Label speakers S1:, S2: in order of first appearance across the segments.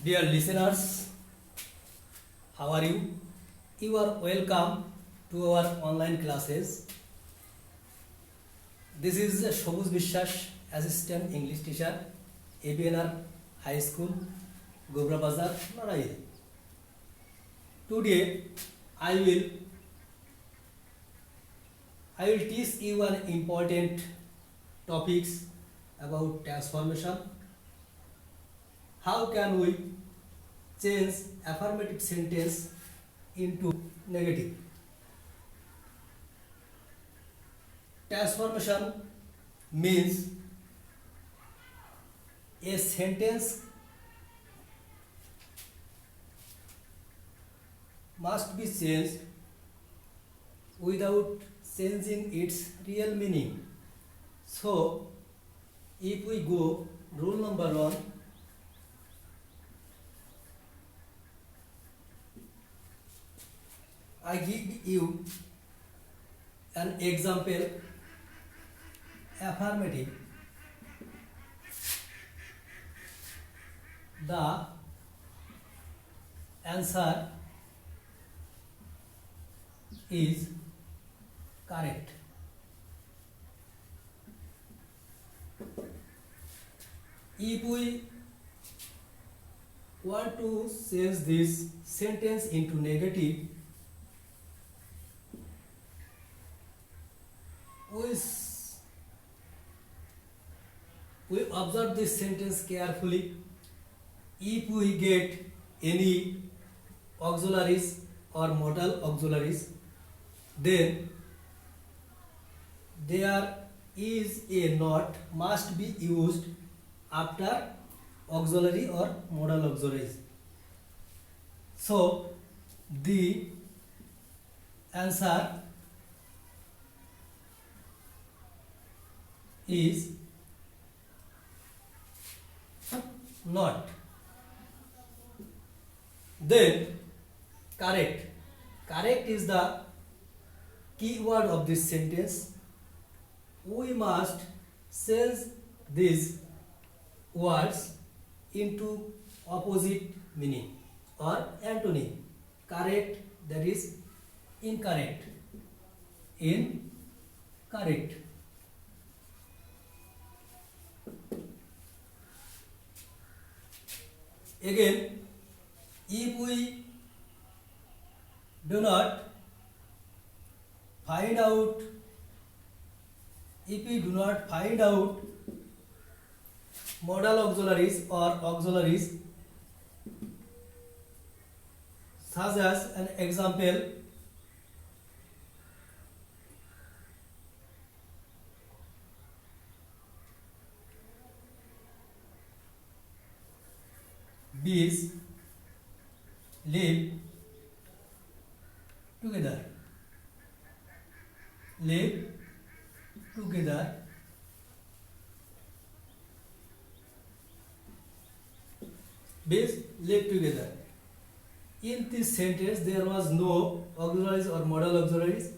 S1: Dear listeners, how are you? You are welcome to our online classes. This is Shobuz Bishwas, Assistant English Teacher, ABNR High School, Gobra Bazar, Narail. Today, I will teach you an important topics about transformation. How can we change affirmative sentence into negative? Transformation means a sentence must be changed without changing its real meaning. So, if we go rule number 1, I give you an example. Affirmative. The answer is correct. If we want to change this sentence into negative, we observe this sentence carefully. If we get any auxiliaries or modal auxiliaries, then there is a not must be used after auxiliary or modal auxiliaries. So the answer is not. Then correct. Correct is the key word of this sentence. We must change these words into opposite meaning or antony. Correct, that is incorrect. Incorrect. Again, if we do not find out modal auxiliaries or auxiliaries, such as an example, bees live together. Live together. Bees live together. In this sentence, there was no auxiliaries or modal auxiliaries,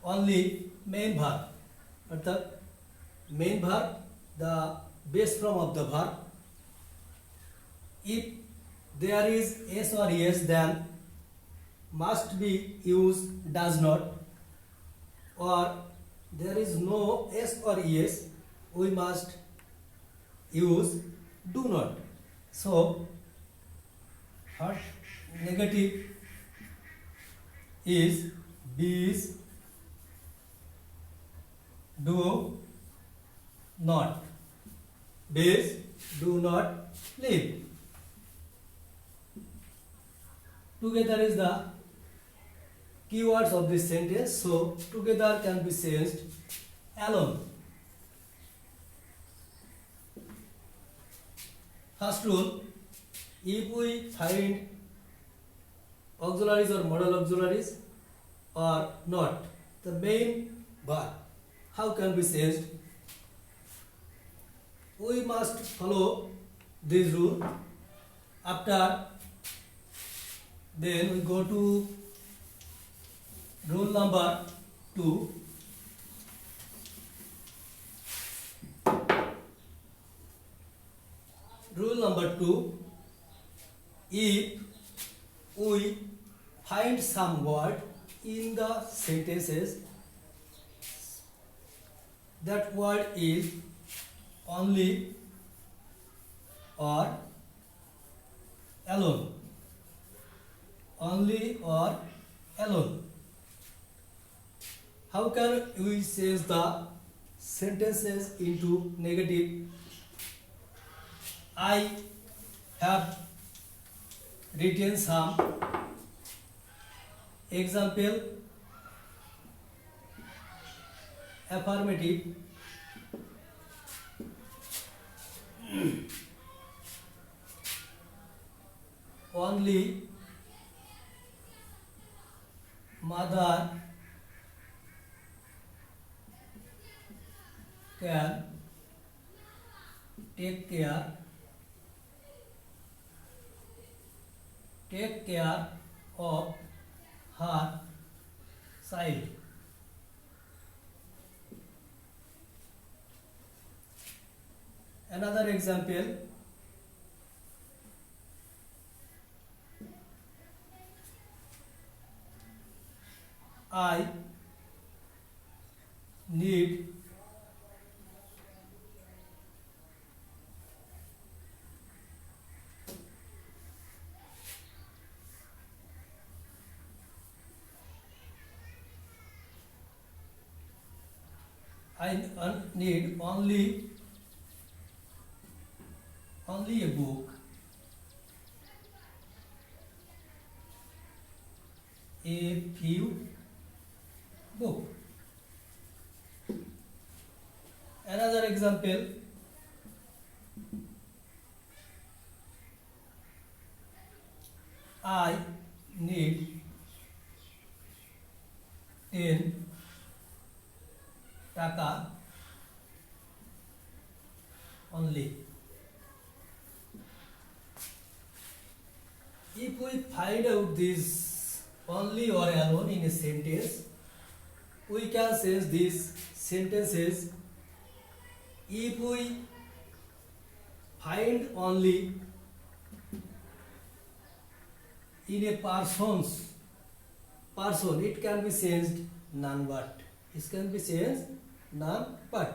S1: only main verb. अर्थात main verb, the base form of the verb. If there is s or es, then must be used does not, or there is no s or es, we must use do not. So first negative is bees do not. Bees do not live. Together is the keywords of this sentence, so together can be changed alone. First rule, if we find auxiliaries or modal auxiliaries or not, the main verb, how can be changed? We must follow this rule. After then we go to rule number 2. Rule number 2, if we find some word in the sentences, that word is only or alone, only or alone. How can we change the sentences into negative? I have written some example affirmative. Only mother can take care of her child. Another example, I need need only a book, a few book. Another example, I need 10 টাকা only. If we find out this only or alone in a sentence, we can change these sentences. If we find only in a person, it can be changed none but. It can be changed none but.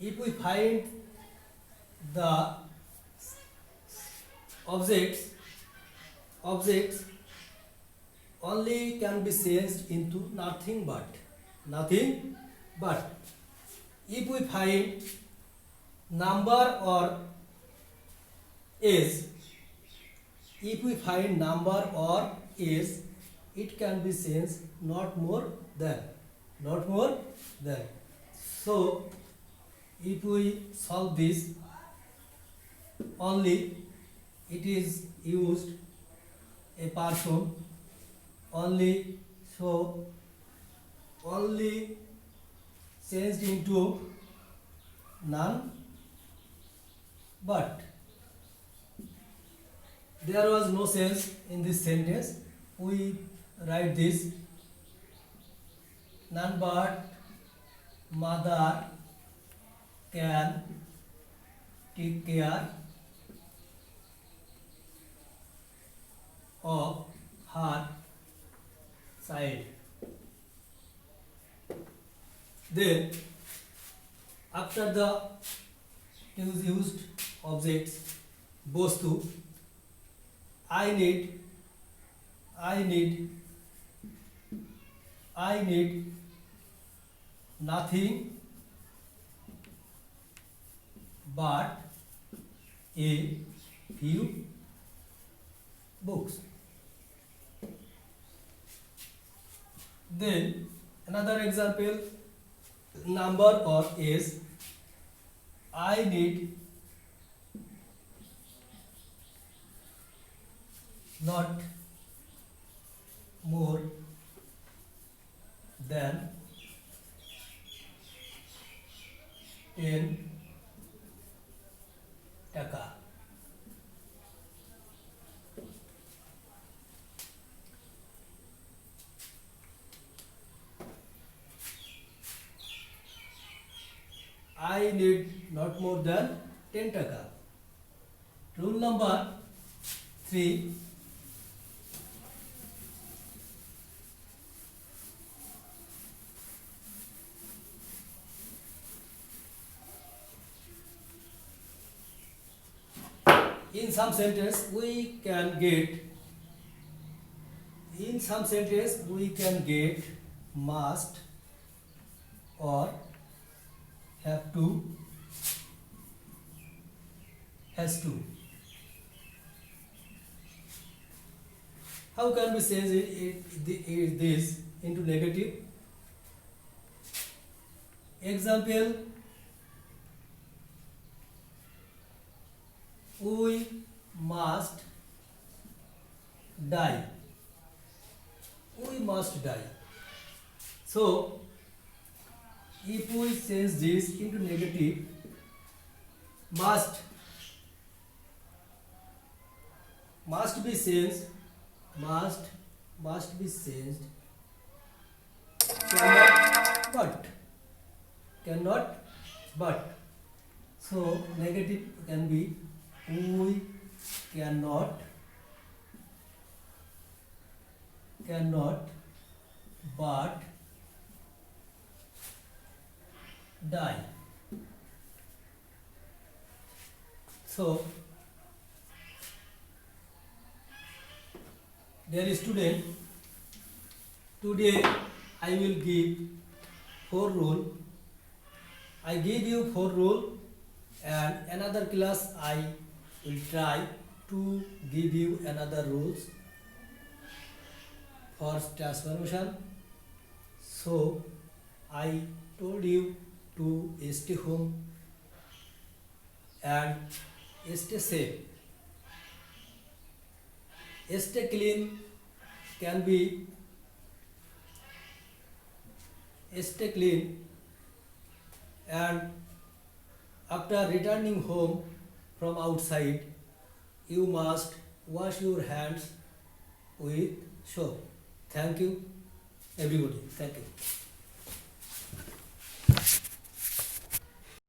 S1: If we find the objects only can be changed into nothing but. If we find number or age, it can be changed not more than. So if we solve this, only it is used a person only, so only changed into none but. There was no sense in this sentence. We write this: none but mother can take care of her child. Then after the used objects bostu, I need nothing but a few books. Then another example, number or age, I need not more than 10 টাকা. I need not more than 10 টাকা. Rule number 3. In some sentence we can get must or have to, has to. How can we change this into negative? Example, we must die. We must die. So, if we change this into negative, must be changed, must be changed, cannot but. So negative can be we cannot but die. So dear student, today I will give 4 rule. I give you 4 rule, and another class I will try to give you another rules for transformation. So I told you to stay home and stay safe. Stay clean can be stay clean, and after returning home from outside you must wash your hands with soap. Thank you everybody. Thank you.